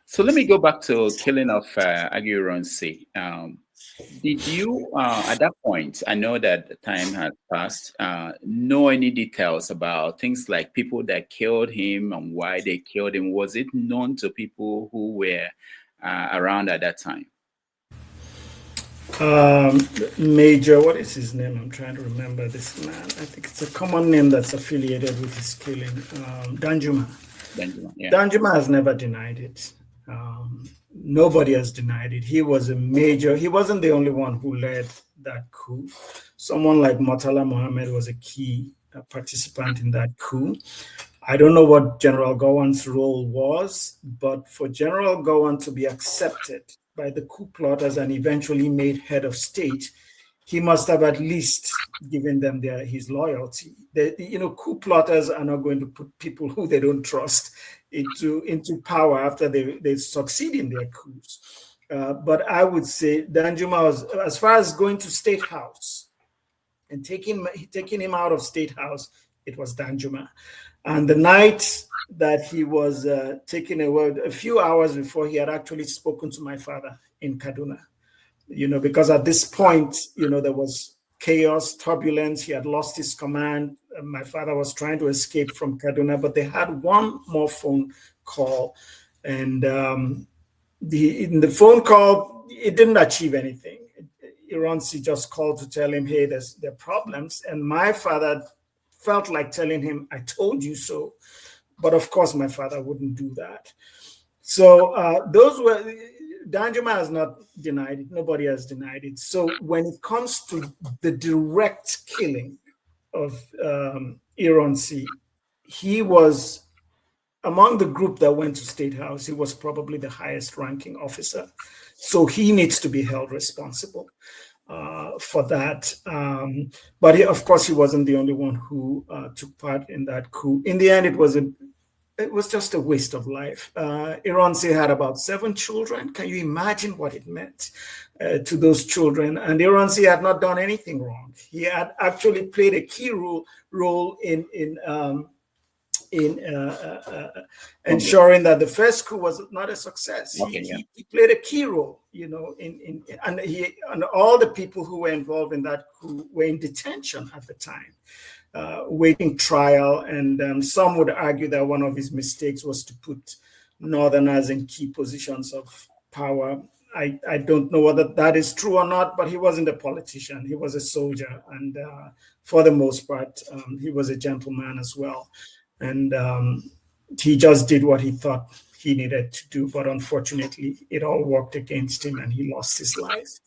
So let me go back to killing of Aguiyi-Ironsi. Did you, at that point, I know that the time had passed, know any details about things like people that killed him and why they killed him? Was it known to people who were around at that time? Major, what is his name? I'm trying to remember this man. I think it's a common name that's affiliated with his killing. Danjuma. Danjuma, yeah. Danjuma has never denied it. Nobody has denied it. He was a major, he wasn't the only one who led that coup. Someone like Murtala Mohammed was a key participant in that coup. I don't know what General Gowon's role was, but for General Gowon to be accepted by the coup plotters and eventually made head of state, he must have at least given them his loyalty. Coup plotters are not going to put people who they don't trust into power after they succeed in their coups. But I would say Danjuma was, as far as going to State House and taking him out of State House, it was Danjuma. And the night that he was taken away, a few hours before, he had actually spoken to my father in Kaduna. Because at this point, there was chaos, turbulence. He had lost his command. My father was trying to escape from Kaduna, but they had one more phone call. And in the phone call, it didn't achieve anything. Ironsi just called to tell him, hey, there are problems. And my father felt like telling him, I told you so. But of course, my father wouldn't do that. So Danjuma has not denied it. Nobody has denied it. So when it comes to the direct killing of Ironsi, he was among the group that went to State House. He was probably the highest ranking officer. So he needs to be held responsible for that. But of course, he wasn't the only one who took part in that coup. In the end, it was just a waste of life. Ironsi had about 7 children. Can you imagine what it meant to those children? And Ironsi had not done anything wrong. He had actually played a key role in ensuring that the first coup was not a success. Okay, he played a key role, and all the people who were involved in that coup were in detention at the time. Waiting trial, and some would argue that one of his mistakes was to put Northerners in key positions of power. I don't know whether that is true or not, but he wasn't a politician. He was a soldier, and for the most part, he was a gentleman as well. And he just did what he thought he needed to do, but unfortunately, it all worked against him, and he lost his life.